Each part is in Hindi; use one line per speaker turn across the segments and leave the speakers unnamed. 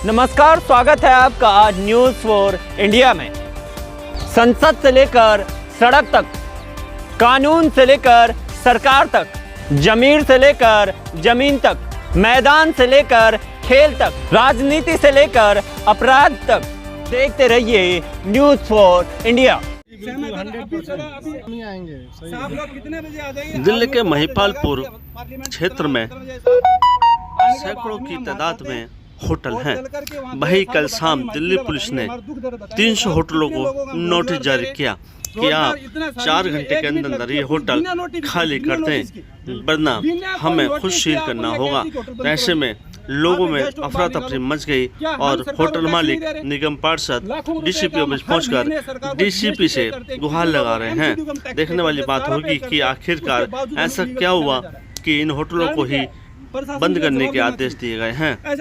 नमस्कार, स्वागत है आपका आज न्यूज़ फॉर इंडिया में। संसद से लेकर सड़क तक, कानून से लेकर सरकार तक, जमीर से लेकर जमीन तक, मैदान से लेकर खेल तक, राजनीति से लेकर अपराध तक, देखते रहिए न्यूज़ फॉर इंडिया।
दिल्ली के महिपालपुर क्षेत्र में सैकड़ों की तादाद में होटल हैं। वहीं कल शाम दिल्ली पुलिस ने 300 होटलों को नोटिस जारी किया कि आप 4 घंटे के अंदर ये होटल खाली कर दें, वरना हमें खुद सील करना होगा। तो ऐसे में लोगों में अफरा तफरी मच गई और होटल मालिक, निगम पार्षद, डीसीपी ऑफिस पहुंचकर डीसीपी से गुहार लगा रहे हैं। देखने वाली बात होगी कि आखिरकार ऐसा क्या हुआ कि इन होटलों को ही बंद करने के आदेश दिए गए हैं।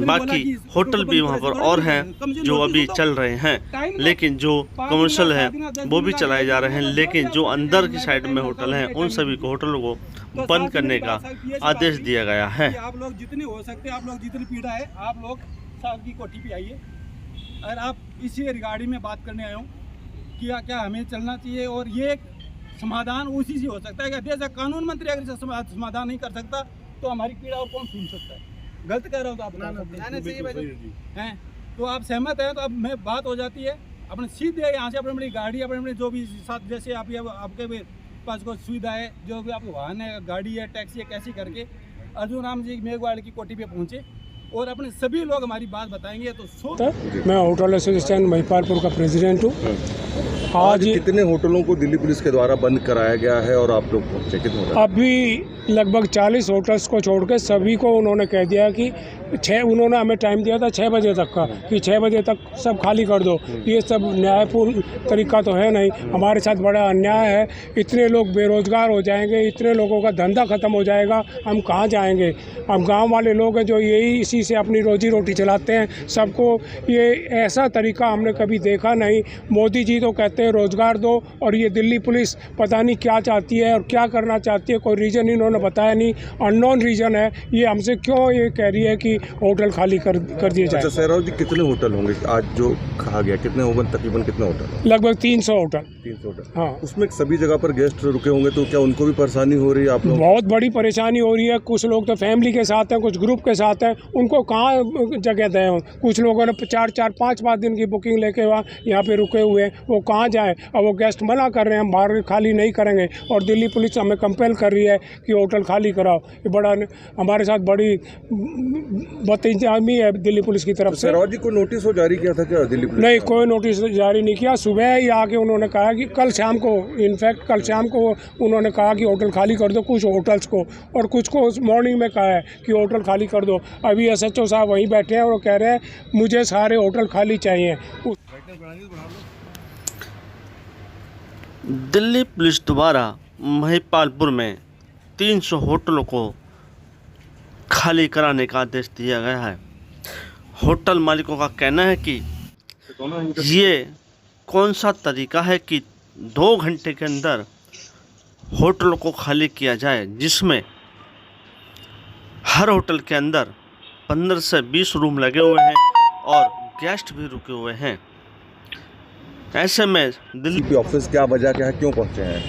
बाकी होटल भी वहां पर और हैं जो अभी चल रहे हैं, लेकिन जो कमर्शियल है वो भी चलाए जा रहे हैं, लेकिन जो अंदर की साइड में होटल हैं उन सभी को होटलों को बंद करने का आदेश दिया गया है।
आप लोग जितने हो सकते हैं, आप लोग जितनी पीड़ा है, आप लोग साहब की कोठी पे आइए और आप इसी रिगार्डिंग में बात करने आए हो कि क्या हमें चलना चाहिए। और ये समाधान उसी से हो सकता है कि जैसा कानून मंत्री अगर समाधान नहीं कर सकता तो हमारी पीड़ा और कौन सुन सकता है। गलत कह रहा हूँ तो आप हैं, तो आप सहमत हैं तो अब मैं बात हो जाती है अपने सीधे यहाँ से अपनी गाड़ी अपने जो भी साथ, जैसे आप आपके पास कोई सुविधा है, जो भी आपके वाहन है, गाड़ी है, टैक्सी है, कैसी करके अर्जुन राम जी मेघवाल की कोठी पे पहुँचे और अपने सभी लोग हमारी बात बताएंगे। तो
मैं होटल एसोसिएशन महिपालपुर का प्रेसिडेंट हूँ। आज
कितने होटलों को दिल्ली पुलिस के द्वारा बंद कराया गया है और आप लोग पहुंचे कितने? अभी
लगभग 40 होटल्स को छोड़ के सभी को उन्होंने कह दिया कि उन्होंने हमें टाइम दिया था 6 बजे तक का, कि 6 बजे तक सब खाली कर दो। ये सब न्यायपूर्ण तरीका तो है नहीं, हमारे साथ बड़ा अन्याय है। इतने लोग बेरोजगार हो जाएंगे, इतने लोगों का धंधा खत्म हो जाएगा, हम कहाँ जाएंगे। हम गांव वाले लोग हैं जो यही इसी से अपनी रोजी रोटी चलाते हैं। सबको ये ऐसा तरीका हमने कभी देखा नहीं। मोदी जी तो कहते हैं रोजगार दो, और ये दिल्ली पुलिस पता नहीं क्या चाहती है और क्या करना चाहती है, कोई रीज़न इन्होंने बताया नहीं, अननोन रीज़न है। ये हमसे क्यों ये कह रही है कि होटल खाली कर दिए जाए।
अच्छा सहराव जी, कितने होटल होंगे आज जो कहा गया? कितने होंगे तकरीबन, कितने होटल?
लगभग 300 होटल।
300 होटल,
हाँ।
उसमें सभी जगह पर गेस्ट रुके होंगे, तो क्या उनको भी परेशानी हो रही है? आप लोग
बहुत बड़ी परेशानी हो रही है। कुछ लोग तो फैमिली के साथ हैं, कुछ ग्रुप के साथ हैं, उनको कहाँ जगह दें। कुछ लोगों ने 4-5 दिन की बुकिंग लेके यहाँ पे रुके हुए हैं, वो कहाँ जाएँ। अब वो गेस्ट मना कर रहे हैं, हम बाहर खाली नहीं करेंगे, और दिल्ली पुलिस हमें कंपेल कर रही है कि होटल खाली कराओ। ये बड़ा हमारे साथ बड़ी बदइंतजामी है दिल्ली पुलिस की तरफ से।
सहराव जी को नोटिस हो जारी किया था क्या दिल्ली पुलिस?
नहीं, कोई नोटिस जारी नहीं किया। सुबह ही आके उन्होंने कहा कि कल शाम को, इनफैक्ट कल शाम को उन्होंने कहा कि होटल खाली कर दो कुछ होटल्स को, और कुछ को मॉर्निंग में कहा है कि होटल खाली कर दो। अभी SHO साहब वहीं बैठे हैं और वो कह रहे हैं मुझे सारे होटल खाली चाहिए।
दिल्ली पुलिस द्वारा महिपालपुर में 300 होटलों को खाली कराने का आदेश दिया गया है। होटल मालिकों का कहना है कि ये कौन सा तरीका है कि 2 घंटे के अंदर होटलों को खाली किया जाए, जिसमें हर होटल के अंदर 15 से 20 रूम लगे हुए हैं और गेस्ट भी रुके हुए हैं। ऐसे में दिल्ली
ऑफिस क्या वजह क्या है, क्यों पहुंचे हैं?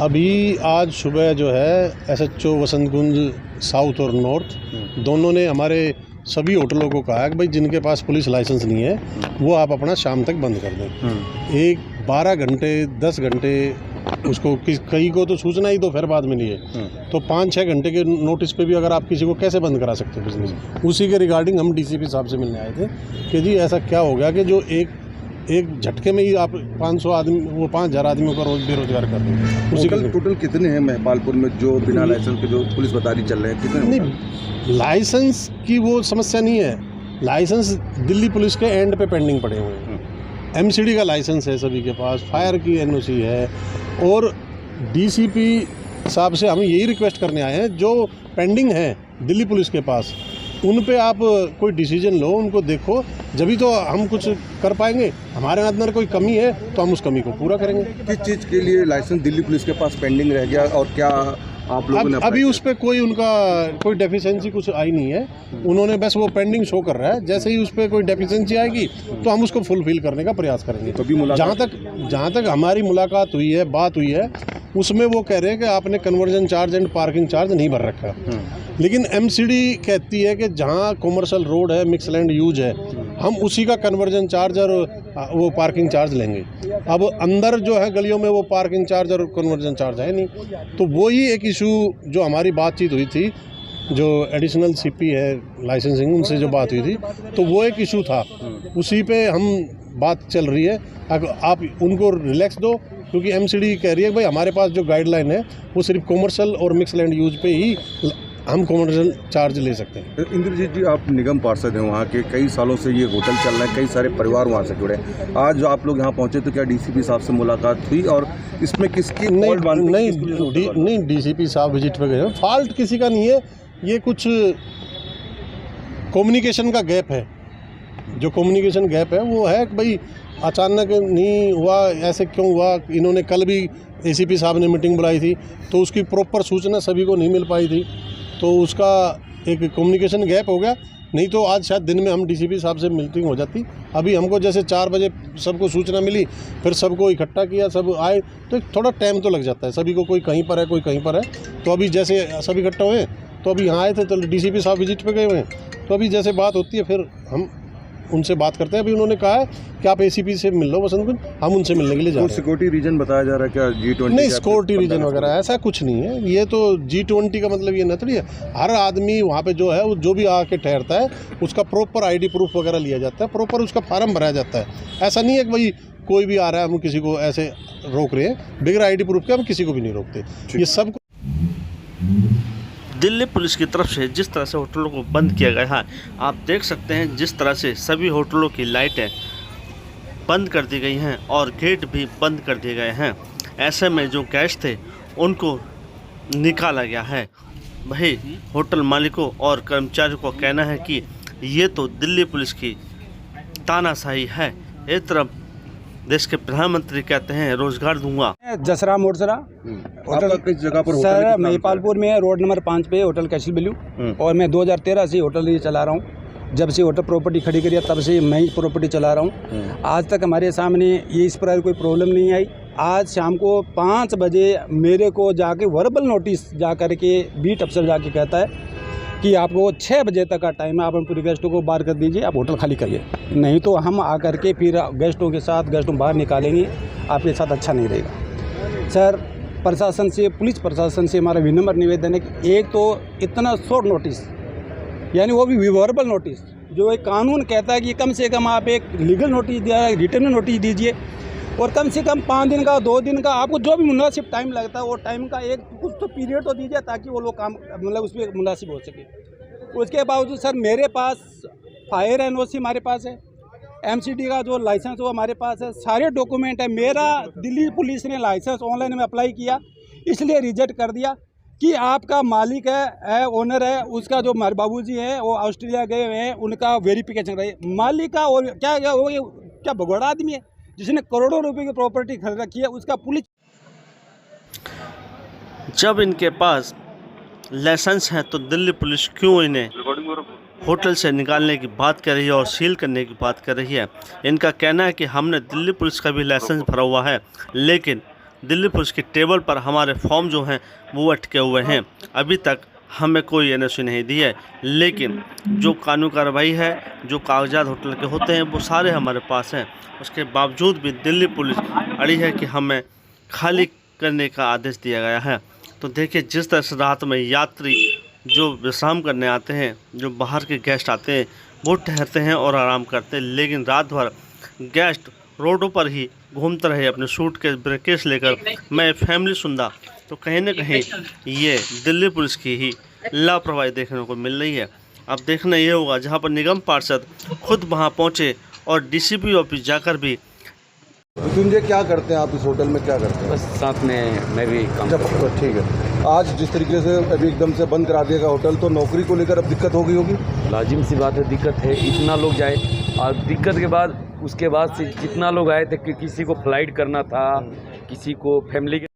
अभी आज सुबह जो है SHO वसंत कुंज साउथ और नॉर्थ दोनों ने हमारे सभी होटलों को कहा है कि भाई जिनके पास पुलिस लाइसेंस नहीं है वो आप अपना शाम तक बंद कर दें। एक 12 घंटे 10 घंटे उसको कई को तो सूचना ही दोपहर बाद मिली है, तो 5-6 घंटे के नोटिस पे भी अगर आप किसी को कैसे बंद करा सकते हो बिजनेस। उसी के रिगार्डिंग हम DCP साहब से मिलने आए थे कि जी ऐसा क्या हो गया कि जो एक झटके में ही आप 500 आदमी, वो 5000 आदमियों का रोज बेरोजगार कर रहे हैं। उसी का
टोटल कितने हैं महिपालपुर में जो बिना लाइसेंस के जो पुलिस बता रही चल रहे हैं? कितने?
नहीं, लाइसेंस की वो समस्या नहीं है। लाइसेंस दिल्ली पुलिस के एंड पे पेंडिंग पड़े हुए हैं। MCD का लाइसेंस है सभी के पास, फायर की NOC है, और DCP साहब से हम यही रिक्वेस्ट करने आए हैं जो पेंडिंग है दिल्ली पुलिस के पास, उन पे आप कोई डिसीजन लो, उनको देखो, जभी तो हम कुछ कर पाएंगे। हमारे अंदर कोई कमी है तो हम उस कमी को पूरा करेंगे।
किस चीज़ के लिए लाइसेंस दिल्ली पुलिस के पास पेंडिंग रह गया और क्या आप लोगों ने
अभी उस पर कोई उनका कोई डेफिशिएंसी कुछ आई नहीं है। उन्होंने बस वो पेंडिंग शो कर रहा है, जैसे ही उस पर कोई डेफिशिएंसी आएगी तो हम उसको फुलफिल करने का प्रयास करेंगे।
तो भी
जहाँ तक हमारी मुलाकात हुई है, बात हुई है, उसमें वो कह रहे हैं कि आपने conversion charge and parking charge नहीं भर रखा। लेकिन एमसीडी कहती है कि जहाँ कॉमर्शियल रोड है, मिक्स लैंड यूज है, हम उसी का कन्वर्जन चार्ज और वो पार्किंग चार्ज लेंगे। अब अंदर जो है गलियों में वो पार्किंग चार्ज और कन्वर्जन चार्ज है नहीं, तो वही एक इशू जो हमारी बातचीत हुई थी, जो एडिशनल सीपी है लाइसेंसिंग, उनसे जो बात हुई थी, तो वो एक इशू था, उसी पे हम बात चल रही है। आप उनको रिलैक्स दो, क्योंकि एमसीडी कह रही है भाई हमारे पास जो गाइडलाइन है वो सिर्फ कॉमर्शियल और मिक्स लैंड यूज पे ही हम कॉमर्शियल चार्ज ले सकते हैं।
इंद्रजीत जी, आप निगम पार्षद हैं वहाँ के, कई सालों से ये होटल चल रहा है, कई सारे परिवार वहाँ से जुड़े हैं। आज जो आप लोग यहाँ पहुँचे तो क्या डीसीपी साहब से मुलाकात हुई और इसमें किसकी
नहीं, डीसीपी साहब विजिट पे गए, फॉल्ट किसी का नहीं है, ये कुछ कम्युनिकेशन का गैप है। जो कम्युनिकेशन गैप है वो है कि भाई अचानक नहीं हुआ, ऐसे क्यों हुआ। इन्होंने कल भी एसीपी साहब ने मीटिंग बुलाई थी, तो उसकी प्रॉपर सूचना सभी को नहीं मिल पाई थी, तो उसका एक कम्युनिकेशन गैप हो गया। नहीं तो आज शायद दिन में हम डीसीपी साहब से मीटिंग हो जाती। अभी हमको जैसे 4 बजे सबको सूचना मिली, फिर सबको इकट्ठा किया, सब आए, तो थोड़ा टाइम तो लग जाता है सभी को, कोई कहीं पर है, कोई कहीं पर है। तो अभी जैसे सब इकट्ठा हुए तो अभी यहाँ आए थे, तो डीसीपी साहब विजिट पे गए हुए हैं, तो अभी जैसे बात होती है फिर हम उनसे बात करते हैं। अभी उन्होंने कहा है कि आप एसीपी से मिल लो वसंत कुंज, हम उनसे मिलने के लिए जा रहे हैं।
सिक्योरिटी रीजन बताया जा रहा है क्या G20?
नहीं, सिक्योरिटी रीजन वगैरह ऐसा कुछ नहीं है। ये तो G20 का मतलब ये न थोड़ी है। हर आदमी वहाँ पे जो है, वो जो भी आके ठहरता है उसका प्रॉपर आईडी प्रूफ वगैरह लिया जाता है, प्रॉपर उसका फार्म भराया जाता है। ऐसा नहीं है कि भाई कोई भी आ रहा है हम किसी को ऐसे रोक रहे हैं, बगैर आईडी प्रूफ के हम किसी को भी नहीं रोकते। ये सब
दिल्ली पुलिस की तरफ से जिस तरह से होटलों को बंद किया गया है, आप देख सकते हैं जिस तरह से सभी होटलों की लाइटें बंद कर दी गई हैं और गेट भी बंद कर दिए गए हैं। ऐसे में जो गेस्ट थे उनको निकाला गया है। वही होटल मालिकों और कर्मचारियों को कहना है कि ये तो दिल्ली पुलिस की तानाशाही है। एक तरफ देश के प्रधानमंत्री कहते हैं रोजगार दूंगा।
जसरा मोटसरा
होटल किस जगह पर?
सर महिपालपुर में रोड नंबर 5 पे होटल कैसल वैल्यू, और मैं 2013 से होटल ये चला रहा हूँ। जब से होटल प्रॉपर्टी खड़ी करी है तब से मैं ही प्रॉपर्टी चला रहा हूँ। आज तक हमारे सामने ये इस पर कोई प्रॉब्लम नहीं आई। आज शाम को 5 बजे मेरे को जाके वर्बल नोटिस जा कर के बीट अफसर जाके कहता है कि आपको 6 बजे तक का टाइम है, आप पूरे गेस्टों को बाहर कर दीजिए, आप होटल खाली करिए, नहीं तो हम आकर के फिर गेस्टों के साथ गेस्टों बाहर निकालेंगे, आपके साथ अच्छा नहीं रहेगा। सर प्रशासन से, पुलिस प्रशासन से हमारा विनम्र निवेदन है कि एक तो इतना शॉर्ट नोटिस, यानी वो भी वर्बल नोटिस, जो एक कानून कहता है कि कम से कम आप एक लीगल नोटिस दिया, रिटर्न नोटिस दीजिए, और कम से कम 5 दिन का, 2 दिन का, आपको जो भी मुनासिब टाइम लगता है वो टाइम का एक कुछ तो पीरियड तो दीजिए, ताकि वो लोग काम मतलब उस पर मुनासिब हो सके। उसके बावजूद सर मेरे पास फायर एनओसी हमारे पास है, एमसीडी का जो लाइसेंस वो हमारे पास है, सारे डॉक्यूमेंट है। मेरा दिल्ली पुलिस ने लाइसेंस ऑनलाइन में अप्लाई किया, इसलिए रिजेक्ट कर दिया कि आपका मालिक है ओनर है, उसका जो हमारे बाबूजी हैं वो ऑस्ट्रेलिया गए हुए हैं, उनका वेरिफिकेशन रही मालिक का। और क्या भगोड़ा आदमी है जिसने करोड़ों रुपए की प्रॉपर्टी खरीद रखी है, उसका पुलिस।
जब इनके पास लाइसेंस है तो दिल्ली पुलिस क्यों इन्हें होटल से निकालने की बात कर रही है और सील करने की बात कर रही है? इनका कहना है कि हमने दिल्ली पुलिस का भी लाइसेंस भरा हुआ है, लेकिन दिल्ली पुलिस के टेबल पर हमारे फॉर्म जो हैं वो अटके हुए हैं, अभी तक हमें कोई एनओसी नहीं दी है। लेकिन जो कानूनी कार्रवाई है, जो कागजात होटल के होते हैं वो सारे हमारे पास हैं। उसके बावजूद भी दिल्ली पुलिस अड़ी है कि हमें खाली करने का आदेश दिया गया है। तो देखिए जिस तरह से रात में यात्री जो विश्राम करने आते हैं, जो बाहर के गेस्ट आते हैं, वो ठहरते हैं और आराम करते हैं, लेकिन रात भर गेस्ट रोडों पर ही घूमते रहे अपने सूट के ब्रेकेस लेकर। मैं फैमिली सुनदा, तो कहीं ना कहीं ये दिल्ली पुलिस की ही लापरवाही देखने को मिल रही है। अब देखना ये होगा जहाँ पर निगम पार्षद खुद वहाँ पहुँचे और डीसीपी ऑफिस जाकर भी।
मृत्युंजय, क्या करते हैं आप इस होटल में, क्या करते हैं?
बस साथ में मैं भी काम
तो ठीक है। आज जिस तरीके से अभी एकदम से बंद करा दिया गया होटल, तो नौकरी को लेकर अब दिक्कत होगी?
लाजिम सी बात है, दिक्कत है। इतना लोग जाए और दिक्कत के बाद उसके बाद से जितना लोग आए थे कि किसी को फ्लाइट करना था, किसी को फैमिली के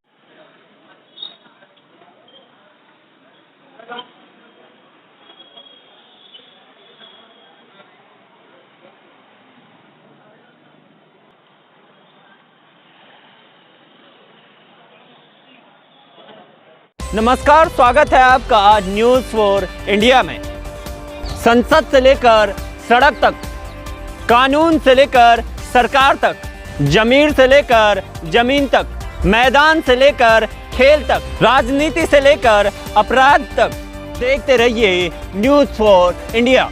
नमस्कार, स्वागत है आपका आज न्यूज़ फॉर इंडिया में। संसद से लेकर सड़क तक, कानून से लेकर सरकार तक, जमीर से लेकर जमीन तक, मैदान से लेकर खेल तक, राजनीति से लेकर अपराध तक, देखते रहिए न्यूज़ फॉर इंडिया।